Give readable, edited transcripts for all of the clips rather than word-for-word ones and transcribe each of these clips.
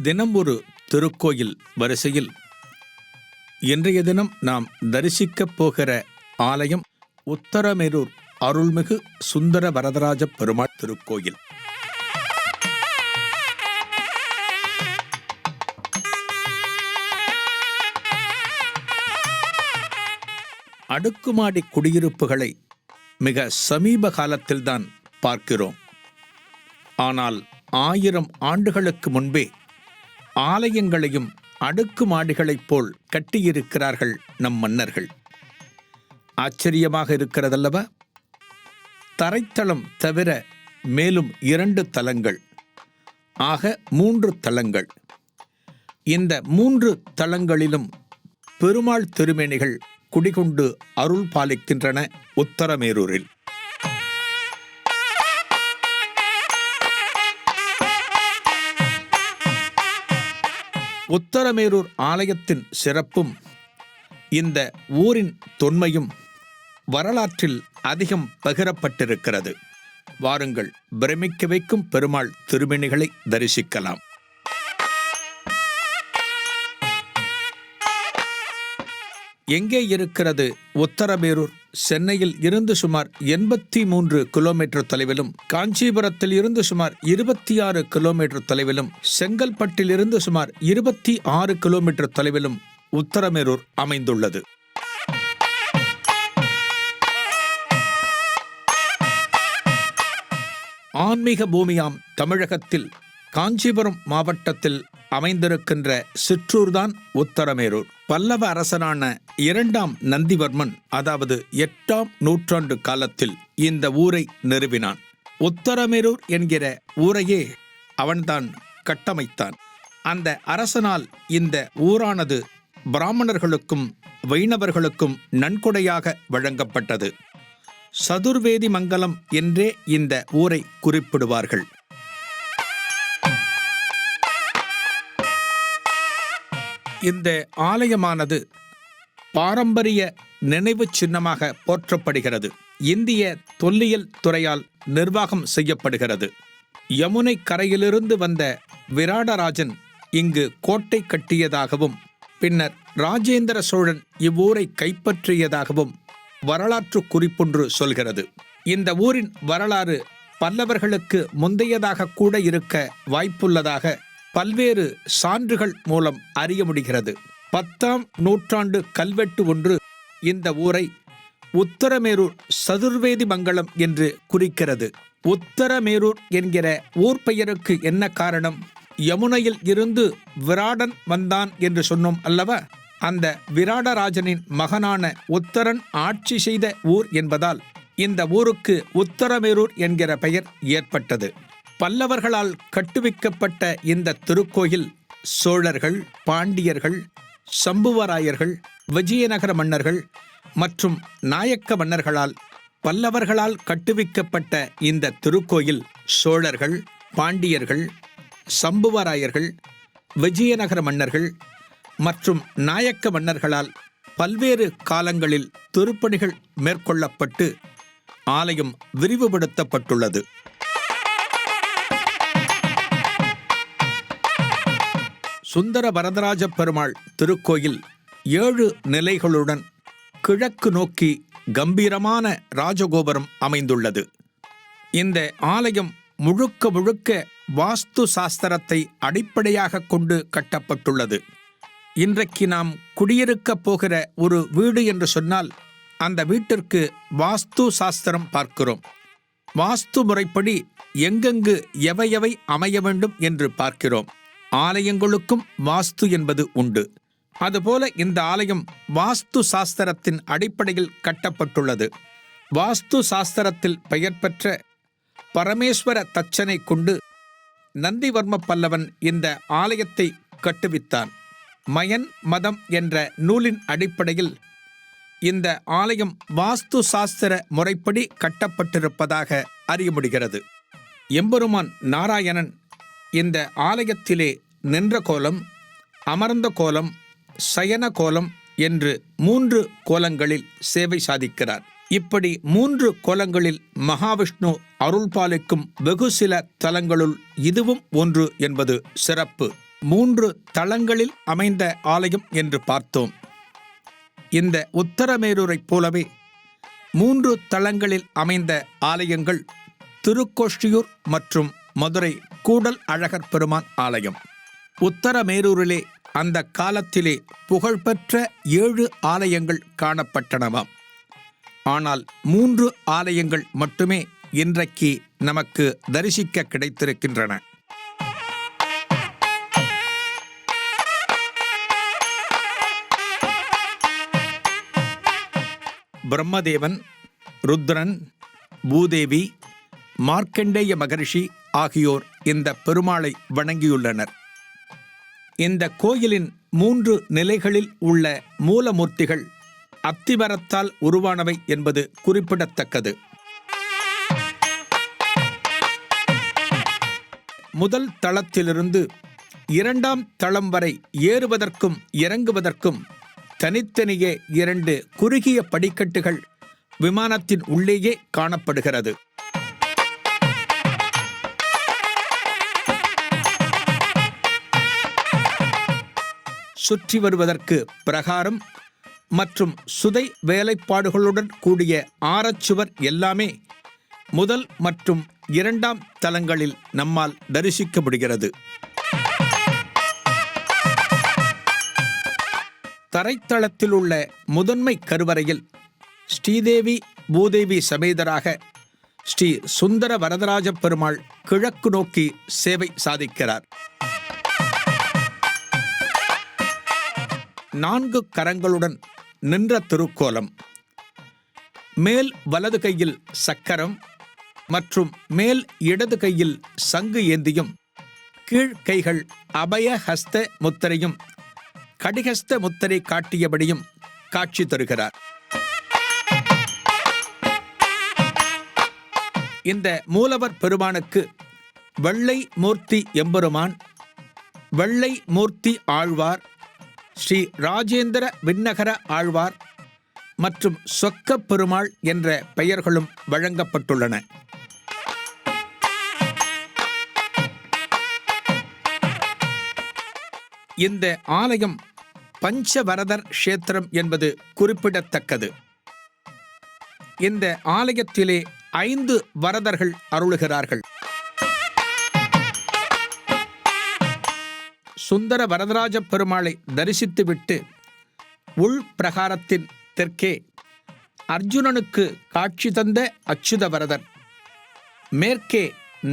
தினம் ஒரு திருக்கோயில் வரிசையில் இன்றைய தினம் நாம் தரிசிக்கப் போகிற ஆலயம் உத்தரமேரூர் அருள்மிகு சுந்தர வரதராஜ பெருமாள் திருக்கோயில். அடுக்குமாடி குடியிருப்புகளை மிக சமீப காலத்தில்தான் பார்க்கிறோம். ஆனால் 1000 ஆண்டுகளுக்கு முன்பே ஆலயங்களையும் அடுக்குமாடிகளைப் போல் கட்டியிருக்கிறார்கள் நம் மன்னர்கள். ஆச்சரியமாக இருக்கிறதல்லவா? தரைத்தளம் தவிர மேலும் 2 தளங்கள், ஆக 3 தளங்கள். இந்த 3 தளங்களிலும் பெருமாள் திருமேனிகள் குடிகொண்டு அருள் பாலிக்கின்றன உத்தரமேரூரில். உத்தரமேரூர் ஆலயத்தின் சிறப்பும் இந்த ஊரின் தொன்மையும் வரலாற்றில் அதிகம் பகிரப்பட்டிருக்கிறது. வாருங்கள், பிரமிக்க வைக்கும் பெருமாள் திருமேனிகளை தரிசிக்கலாம். எங்கே இருக்கிறது உத்தரமேரூர்? சென்னையில் இருந்து சுமார் 83 கிலோமீட்டர் தொலைவிலும், காஞ்சிபுரத்தில் இருந்து சுமார் 26 கிலோமீட்டர் தொலைவிலும், செங்கல்பட்டில் இருந்து சுமார் 26 கிலோமீட்டர் தொலைவிலும் உத்தரமேரூர் அமைந்துள்ளது. ஆன்மீக பூமியாம் தமிழகத்தில் காஞ்சிபுரம் மாவட்டத்தில் அமைந்திருக்கின்ற சிற்றூர்தான் உத்தரமேரூர். பல்லவ அரசனான 2ஆம் நந்திவர்மன், அதாவது 8ஆம் நூற்றாண்டு காலத்தில் இந்த ஊரை நிறுவினான். உத்தரமேரூர் என்கிற ஊரையே அவன்தான் கட்டமைத்தான். அந்த அரசனால் இந்த ஊரானது பிராமணர்களுக்கும் வைணவர்களுக்கும் நன்கொடையாக வழங்கப்பட்டது. சதுர்வேதி மங்கலம் என்றே இந்த ஊரை குறிப்பிடுவார்கள். இந்த ஆலயமானது பாரம்பரிய நினைவு சின்னமாக போற்றப்படுகிறது. இந்திய தொல்லியல் துறையால் நிர்வாகம் செய்யப்படுகிறது. யமுனை கரையிலிருந்து வந்த விராடராஜன் இங்கு கோட்டை கட்டியதாகவும், பின்னர் ராஜேந்திர சோழன் இவ்வூரை கைப்பற்றியதாகவும் வரலாற்று குறிப்பொன்று சொல்கிறது. இந்த ஊரின் வரலாறு பல்லவர்களுக்கு முந்தையதாக கூட இருக்க வாய்ப்புள்ளதாக பல்வேறு சான்றுகள் மூலம் அறிய முடிகிறது. 10ஆம் நூற்றாண்டு கல்வெட்டு ஒன்று இந்த ஊரை உத்தரமேரூர் சதுர்வேதி மங்கலம் என்று குறிக்கிறது. உத்தரமேரூர் என்கிற ஊர் பெயருக்கு என்ன காரணம்? யமுனையில் இருந்து விராடன் வந்தான் என்று சொன்னோம் அல்லவா? அந்த விராடராஜனின் மகனான உத்தரன் ஆட்சி செய்த ஊர் என்பதால் இந்த ஊருக்கு உத்தரமேரூர் என்கிற பெயர் ஏற்பட்டது. பல்லவர்களால் கட்டுவிக்கப்பட்ட இந்த திருக்கோயில் சோழர்கள், பாண்டியர்கள், சம்புவராயர்கள், விஜயநகர மன்னர்கள் மற்றும் நாயக்க மன்னர்களால் பல்லவர்களால் கட்டுவிக்கப்பட்ட இந்த திருக்கோயில் சோழர்கள், பாண்டியர்கள், சம்புவராயர்கள், விஜயநகர மன்னர்கள் மற்றும் நாயக்க மன்னர்களால் பல்வேறு காலங்களில் திருப்பணிகள் மேற்கொள்ளப்பட்டு ஆலயம் விரிவுபடுத்தப்பட்டுள்ளது. சுந்தர வரதராஜ பெருமாள் திருக்கோயில் 7 நிலைகளுடன் கிழக்கு நோக்கி கம்பீரமான ராஜகோபுரம் அமைந்துள்ளது. இந்த ஆலயம் முழுக்க முழுக்க வாஸ்து சாஸ்திரத்தை அடிப்படையாக கொண்டு கட்டப்பட்டுள்ளது. இன்றைக்கு நாம் குடியிருக்கப் போகிற ஒரு வீடு என்று சொன்னால் அந்த வீட்டிற்கு வாஸ்து சாஸ்திரம் பார்க்கிறோம். வாஸ்து முறைப்படி எங்கெங்கு எவை அமைய வேண்டும் என்று பார்க்கிறோம். ஆலயங்களுக்கும் வாஸ்து என்பது உண்டு. அதுபோல இந்த ஆலயம் வாஸ்து சாஸ்திரத்தின் அடிப்படையில் கட்டப்பட்டுள்ளது. வாஸ்து சாஸ்திரத்தில் பெயர் பெற்ற பரமேஸ்வர தச்சனை கொண்டு நந்திவர்ம பல்லவன் இந்த ஆலயத்தை கட்டுவித்தான். மயன் மதம் என்ற நூலின் அடிப்படையில் இந்த ஆலயம் வாஸ்து சாஸ்திர முறைப்படி கட்டப்பட்டிருப்பதாக அறிய முடிகிறது. எம்பெருமான் நாராயணன் இந்த ஆலயத்திலே நின்ற கோலம், அமர்ந்த கோலம், சயன கோலம் என்று 3 கோலங்களில் சேவை சாதிக்கிறார். இப்படி 3 கோலங்களில் மகாவிஷ்ணு அருள் பாலிக்கும் வெகு சில தலங்களுள் இதுவும் ஒன்று என்பது சிறப்பு. 3 தளங்களில் அமைந்த ஆலயம் என்று பார்த்தோம். இந்த உத்தரமேரூரைப் போலவே 3 தளங்களில் அமைந்த ஆலயங்கள் திருக்கோஷ்டியூர் மற்றும் மதுரை கூடல் அழகர் பெருமான் ஆலயம். உத்தரமேரூரிலே அந்த காலத்திலே புகழ்பெற்ற 7 ஆலயங்கள் காணப்பட்டனவாம். ஆனால் 3 ஆலயங்கள் மட்டுமே இன்றைக்கு நமக்கு தரிசிக்க கிடைத்திருக்கின்றன. பிரம்மதேவன், ருத்ரன், பூதேவி, மார்க்கண்டேய மகரிஷி ஆகியோர் இந்த பெருமாளை வணங்கியுள்ளனர். இந்த கோயிலின் 3 நிலைகளில் உள்ள மூலமூர்த்திகள் அத்திமரத்தால் உருவானவை என்பது குறிப்பிடத்தக்கது. முதல் தளத்திலிருந்து 2ஆம் தளம் வரை ஏறுவதற்கும் இறங்குவதற்கும் தனித்தனியே 2 குறுகிய படிக்கட்டுகள் விமானத்தின் உள்ளேயே காணப்படுகிறது. சுற்றி வருவதற்கு பிரகாரம் மற்றும் சுதை வேலைப்பாடுகளுடன் கூடிய ஆரச்சுவர் எல்லாமே முதல் மற்றும் 2ஆம் தளங்களில் நம்மால் தரிசிக்க முடிகிறது. தரைத்தளத்தில் உள்ள முதன்மை கருவறையில் ஸ்ரீதேவி பூதேவி சமேதராக ஸ்ரீ சுந்தர வரதராஜ பெருமாள் கிழக்கு நோக்கி சேவை சாதிக்கிறார். 4 கரங்களுடன் நின்ற திருக்கோலம். மேல் வலது கையில் சக்கரம் மற்றும் மேல் இடது கையில் சங்கு ஏந்தியும் கீழ் கைகள் அபய ஹஸ்த முத்திரையும் கடிகஸ்த முத்திரை காட்டியபடியும் காட்சி தருகிறார். இந்த மூலவர் பெருமானுக்கு வெள்ளை மூர்த்தி எம்பெருமான், வெள்ளை மூர்த்தி ஆழ்வார், ஸ்ரீ ராஜேந்திர விண்ணகர ஆழ்வார் மற்றும் சொக்க பெருமாள் என்ற பெயர்களும் வழங்கப்பட்டுள்ளன. இந்த ஆலயம் பஞ்சவரதர் க்ஷேத்திரம் என்பது குறிப்பிடத்தக்கது. இந்த ஆலயத்திலே 5 வரதர்கள் அருளுகிறார்கள். சுந்தர வரதராஜ பெருமாளை தரிசித்துவிட்டு உள் பிரகாரத்தின் தெற்கே அர்ஜுனனுக்கு காட்சி தந்த அச்சுத வரதர், மேற்கே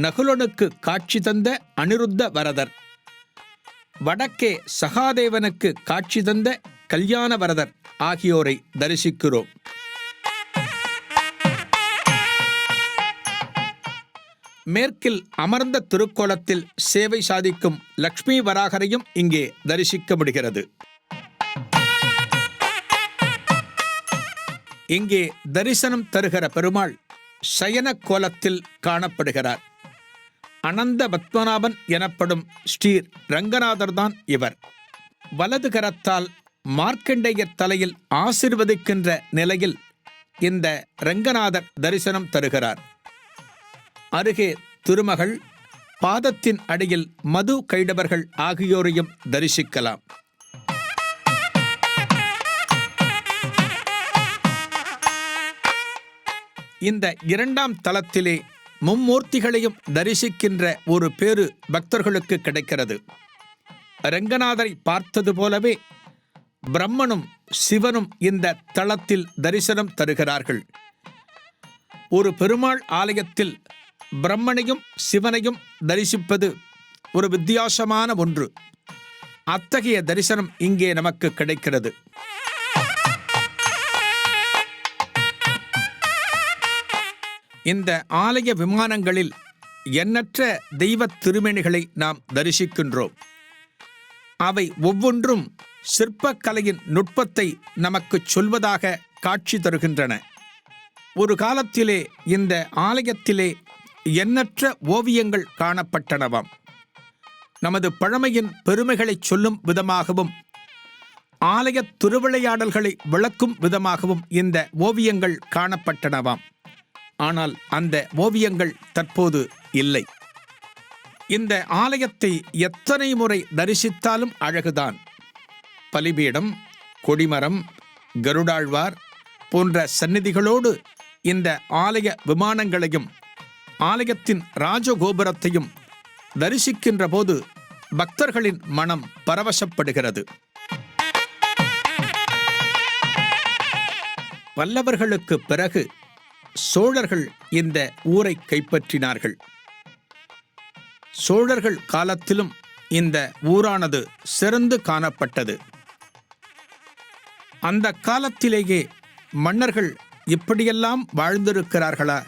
நகுலனுக்கு காட்சி தந்த அனிருத்த வரதர், வடக்கே சகாதேவனுக்கு காட்சி தந்த கல்யாண வரதர் ஆகியோரை தரிசிக்கிறோம். மேற்கில் அமர்ந்த திருக்கோலத்தில் சேவை சாதிக்கும் லக்ஷ்மி வராகரையும் இங்கே தரிசிக்க முடிகிறது. இங்கே தரிசனம் தருகிற பெருமாள் சயன கோலத்தில் காணப்படுகிறார். அனந்த பத்மநாபன் எனப்படும் ஸ்ரீ ரங்கநாதர் தான் இவர். வலது கரத்தால் மார்க்கண்டேயர் தலையில் ஆசிர்வதிக்கின்ற நிலையில் இந்த ரங்கநாதர் தரிசனம் தருகிறார். அருகே திருமகள், பாதத்தின் அடியில் மது கைடவர்கள் ஆகியோரையும் தரிசிக்கலாம். இந்த 2ஆம் தளத்திலே மும்மூர்த்திகளையும் தரிசிக்கின்ற ஒரு பேறு பக்தர்களுக்கு கிடைக்கிறது. ரங்கநாதரை பார்த்தது போலவே பிரம்மனும் சிவனும் இந்த தளத்தில் தரிசனம் தருகிறார்கள். ஒரு பெருமாள் ஆலயத்தில் பிரம்மனையும் சிவனையும் தரிசிப்பது ஒரு வித்தியாசமான ஒன்று. அத்தகைய தரிசனம் இங்கே நமக்கு கிடைக்கிறது. இந்த ஆலய விமானங்களில் எண்ணற்ற தெய்வ திருமேனிகளை நாம் தரிசிக்கின்றோம். அவை ஒவ்வொன்றும் சிற்பக்கலையின் நுட்பத்தை நமக்கு சொல்வதாக காட்சி தருகின்றன. ஒரு காலத்திலே இந்த ஆலயத்திலே எண்ணற்ற ஓவியங்கள் காணப்பட்டனவாம். நமது பழமையின் பெருமைகளை சொல்லும் விதமாகவும் ஆலய திருவிளையாடல்களை விளக்கும் விதமாகவும் இந்த ஓவியங்கள் காணப்பட்டனவாம். ஆனால் அந்த ஓவியங்கள் தற்போது இல்லை. இந்த ஆலயத்தை எத்தனை முறை தரிசித்தாலும் அழகுதான். பலிபீடம், கொடிமரம், கருடாழ்வார் போன்ற சந்நிதிகளோடு இந்த ஆலய விமானங்களையும் ஆலயத்தின் ராஜகோபுரத்தையும் தரிசிக்கின்ற போது பக்தர்களின் மனம் பரவசப்படுகிறது. பல்லவர்களுக்கு பிறகு சோழர்கள் இந்த ஊரை கைப்பற்றினார்கள். சோழர்கள் காலத்திலும் இந்த ஊரானது சிறந்து காணப்பட்டது. அந்த காலத்திலேயே மன்னர்கள் இப்படியெல்லாம் வாழ்ந்திருக்கிறார்களா,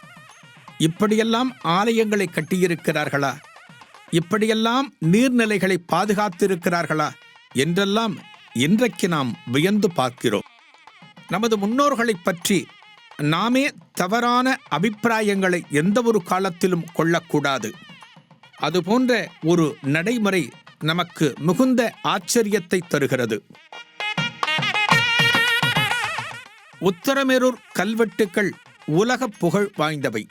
இப்படியெல்லாம் ஆலயங்களை கட்டியிருக்கிறார்களா, இப்படியெல்லாம் நீர்நிலைகளை பாதுகாத்திருக்கிறார்களா என்றெல்லாம் இன்றைக்கு நாம் வியந்து பார்க்கிறோம். நமது முன்னோர்களைப் பற்றி நாமே தவறான அபிப்பிராயங்களை எந்த ஒரு காலத்திலும் கொள்ளக்கூடாது. அதுபோன்ற ஒரு நடைமுறை நமக்கு மிகுந்த ஆச்சரியத்தை தருகிறது. உத்தரமேரூர் கல்வெட்டுக்கள் உலக புகழ் வாய்ந்தவை.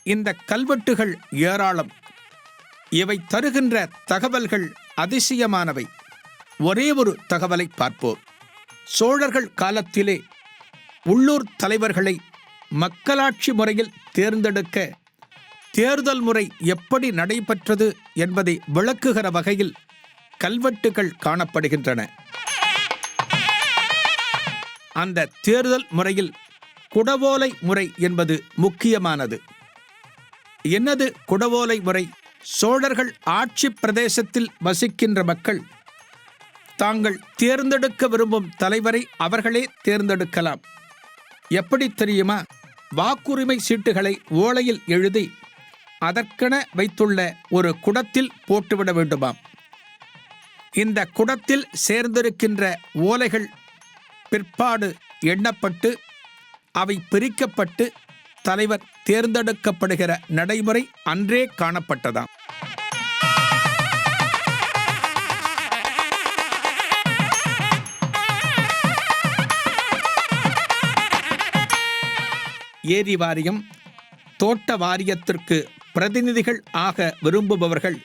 இந்த கல்வெட்டுகள் ஏராளம். இவை தருகின்ற தகவல்கள் அதிசயமானவை. ஒரே ஒரு தகவலை பார்ப்போம். சோழர்கள் காலத்திலே உள்ளூர் தலைவர்களை மக்களாட்சி முறையில் தேர்ந்தெடுக்க தேர்தல் முறை எப்படி நடைபெற்றது என்பதை விளக்குகிற வகையில் கல்வெட்டுகள் காணப்படுகின்றன. அந்த தேர்தல் முறையில் குடவோலை முறை என்பது முக்கியமானது. என்னது குடவோலை முறை? சோழர்கள் ஆட்சி பிரதேசத்தில் வசிக்கின்ற மக்கள் தாங்கள் தேர்ந்தெடுக்க விரும்பும் தலைவரை அவர்களே தேர்ந்தெடுக்கலாம். எப்படி தெரியுமா? வாக்குரிமை சீட்டுகளை ஓலையில் எழுதி அதற்கென வைத்துள்ள ஒரு குடத்தில் போட்டுவிட வேண்டுமாம். இந்த குடத்தில் சேர்ந்திருக்கின்ற ஓலைகள் பிற்பாடு எண்ணப்பட்டு அவை பிரிக்கப்பட்டு தலைவர் தேர்ந்தெடுக்கப்படுகிற நடைமுறை அன்றே காணப்பட்டதாம். ஏரி வாரியம், தோட்ட வாரியத்திற்கு பிரதிநிதிகள் ஆக விரும்புபவர்கள்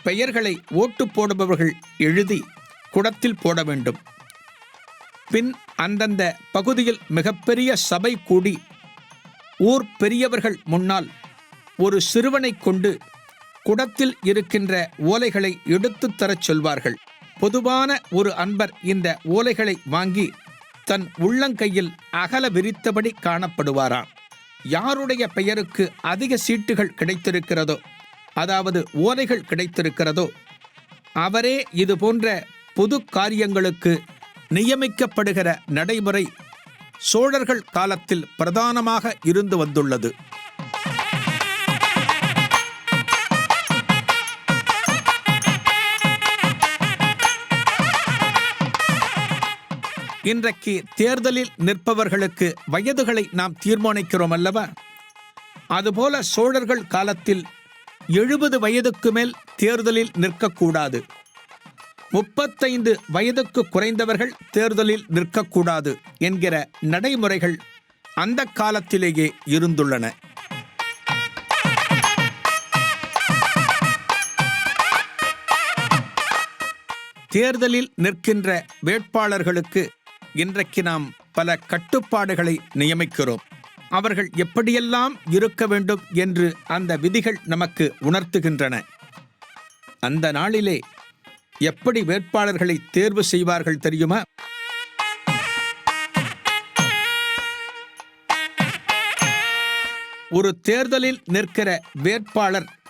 பெயர்களை ஓட்டு போடுபவர்கள் எழுதி குடத்தில் போட வேண்டும். பின் அந்தந்த பகுதியில் மிகப்பெரிய சபை கூடி ஊர் பெரியவர்கள் முன்னால் ஒரு சிறுவனை கொண்டு குடத்தில் இருக்கின்ற ஓலைகளை எடுத்துத் தரச் சொல்வார்கள். பொதுவான ஒரு அன்பர் இந்த ஓலைகளை வாங்கி தன் உள்ளங்கையில் அகல விரித்தபடி காணப்படுவாராம். யாருடைய பெயருக்கு அதிக சீட்டுகள் கிடைத்திருக்கிறதோ, அதாவது ஓலைகள் கிடைத்திருக்கிறதோ, அவரே இது போன்ற பொது காரியங்களுக்கு நியமிக்கப்படுகிற நடைமுறை சோழர்கள் காலத்தில் பிரதானமாக இருந்து வந்துள்ளது. இன்றைக்கு தேர்தலில் நிற்பவர்களுக்கு வயதுகளை நாம் தீர்மானிக்கிறோம் அல்லவா? அதுபோல சோழர்கள் காலத்தில் 70 வயதுக்கு மேல் தேர்தலில் நிற்கக்கூடாது. 35 வயதுக்கு குறைந்தவர்கள் தேர்தலில் நிற்கக்கூடாது என்கிற நடைமுறைகள் அந்த காலத்திலேயே இருந்துள்ளன. தேர்தலில் நிற்கின்ற வேட்பாளர்களுக்கு இன்றைக்கு நாம் பல கட்டுப்பாடுகளை நியமிக்கிறோம். அவர்கள் எப்படியெல்லாம் இருக்க வேண்டும் என்று அந்த விதிகள் நமக்கு உணர்த்துகின்றன. அந்த நாளிலே எப்படி வேட்பாளர்களை தேர்வு செய்வார்கள் தெரியுமா? ஒரு தேர்தலில் நிற்கிற வேட்பாளர்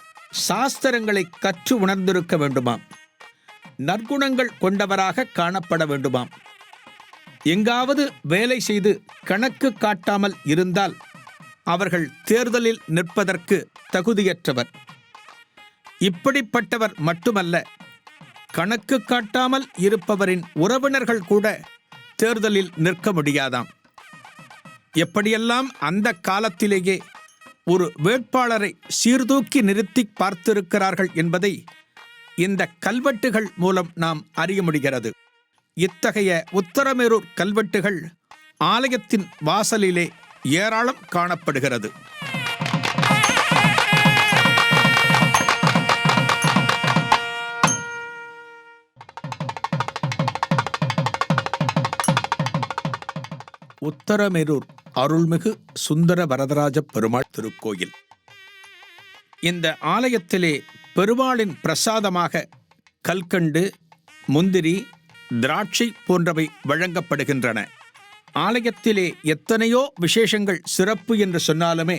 சாஸ்திரங்களை கற்று உணர்ந்திருக்க வேண்டுமாம். நற்குணங்கள் கொண்டவராக காணப்பட வேண்டுமாம். எங்காவது வேலை செய்து கணக்கு காட்டாமல் இருந்தால் அவர்கள் தேர்தலில் நிற்பதற்கு தகுதியற்றவர். இப்படிப்பட்டவர் மட்டுமல்ல, கணக்கு காட்டாமல் இருப்பவரின் உறவினர்கள் கூட தேர்தலில் நிற்க முடியாதாம். எப்படியெல்லாம் அந்த காலத்திலேயே ஒரு வேட்பாளரை சீர்தூக்கி நிறுத்தி பார்த்திருக்கிறார்கள் என்பதை இந்த கல்வெட்டுகள் மூலம் நாம் அறிய முடிகிறது. இத்தகைய உத்தரமேரூர் கல்வெட்டுகள் ஆலயத்தின் வாசலிலே ஏராளம் காணப்படுகிறது. உத்தரமேரூர் அருள்மிகு சுந்தர வரதராஜ பெருமாள் திருக்கோயில். இந்த ஆலயத்திலே பெருமாளின் பிரசாதமாக கல்கண்டு, முந்திரி, திராட்சை போன்றவை வழங்கப்படுகின்றன. ஆலயத்திலே எத்தனையோ விசேஷங்கள் சிறப்பு என்று சொன்னாலுமே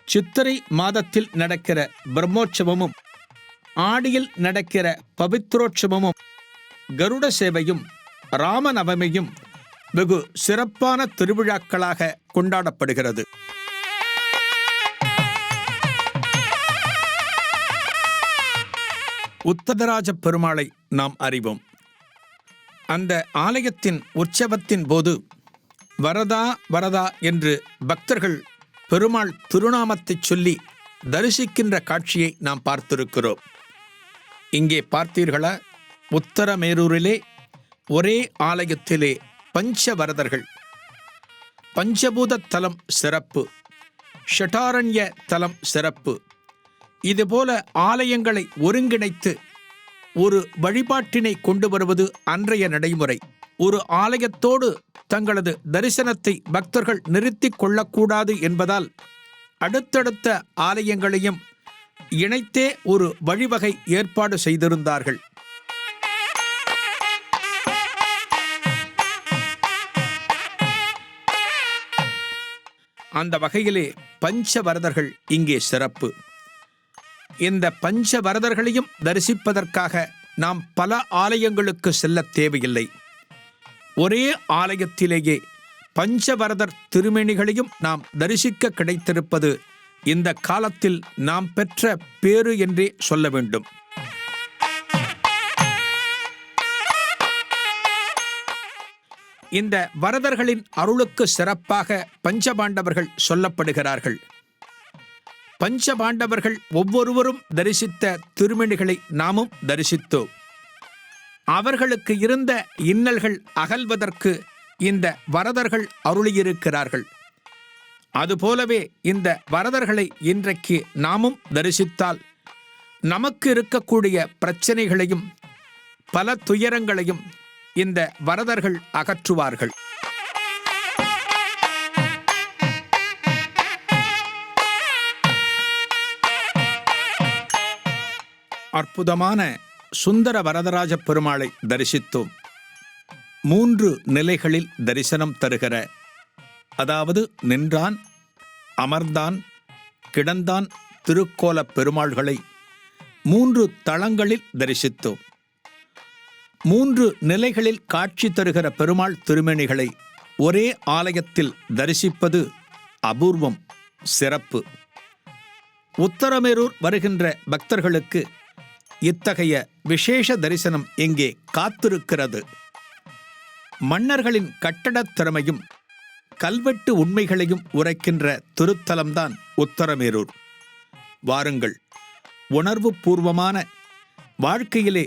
சித்திரை மாதத்தில் நடக்கிற பிரம்மோற்சவமும், ஆடியில் நடக்கிற பவித்ரோற்சவமும், கருட சேவையும், ராமநவமியும் வெகு சிறப்பான திருவிழாக்களாக கொண்டாடப்படுகிறது. உத்தரராஜ பெருமாளை நாம் அறிவோம். அந்த ஆலயத்தின் உற்சவத்தின் போது வரதா வரதா என்று பக்தர்கள் பெருமாள் திருநாமத்தை சொல்லி தரிசிக்கின்ற காட்சியை நாம் பார்த்திருக்கிறோம். இங்கே பார்த்தீர்களா? உத்தரமேரூரிலே ஒரே ஆலயத்திலே பஞ்சவரதர்கள். பஞ்சபூத தலம் சிறப்பு, ஷட்டாரண்ய தலம் சிறப்பு. இதுபோல ஆலயங்களை ஒருங்கிணைத்து ஒரு வழிபாட்டினை கொண்டு வருவது அன்றைய நடைமுறை. ஒரு ஆலயத்தோடு தங்களது தரிசனத்தை பக்தர்கள் நிறுத்திக் கொள்ளக்கூடாது என்பதால் அடுத்தடுத்த ஆலயங்களையும் இணைத்தே ஒரு வழிவகை ஏற்பாடு செய்திருந்தார்கள். அந்த வகையிலே பஞ்சவரதர்கள் இங்கே சிறப்பு. இந்த பஞ்சவரதர்களையும் தரிசிப்பதற்காக நாம் பல ஆலயங்களுக்கு செல்ல தேவையில்லை. ஒரே ஆலயத்திலேயே பஞ்சவரதர் திருமேனிகளையும் நாம் தரிசிக்க கிடைத்திருப்பது இந்த காலத்தில் நாம் பெற்ற பேறு என்றே சொல்ல வேண்டும். இந்த வரதர்களின் அருளுக்கு சிறப்பாக பஞ்சபாண்டவர்கள் சொல்லப்படுகிறார்கள். பஞ்சபாண்டவர்கள் ஒவ்வொருவரும் தரிசித்த திருமேனிகளை நாமும் தரிசித்தோம். அவர்களுக்கு இருந்த இன்னல்கள் அகல்வதற்கு இந்த வரதர்கள் அருளியிருக்கிறார்கள். அதுபோலவே இந்த வரதர்களை இன்றைக்கு நாமும் தரிசித்தால் நமக்கு இருக்கக்கூடிய பிரச்சனைகளையும் பல துயரங்களையும் இந்த வரதர்கள் அகற்றுவார்கள். அற்புதமான சுந்தர வரதராஜ பெருமாளை தரிசித்தோம். 3 நிலைகளில் தரிசனம் தருகிற, அதாவது நின்றான், அமர்ந்தான், கிடந்தான் திருக்கோல பெருமாள்களை 3 தளங்களில் தரிசித்தோம். 3 நிலைகளில் காட்சி தருகிற பெருமாள் திருமேனிகளை ஒரே ஆலயத்தில் தரிசிப்பது அபூர்வம், சிறப்பு. உத்தரமேரூர் வருகின்ற பக்தர்களுக்கு இத்தகைய விசேஷ தரிசனம் இங்கே காத்திருக்கிறது. மன்னர்களின் கட்டடத் திறமையும் கல்வெட்டு உண்மைகளையும் உரைக்கின்ற திருத்தலம்தான் உத்தரமேரூர். வாருங்கள், உணர்வு பூர்வமான வாழ்க்கையிலே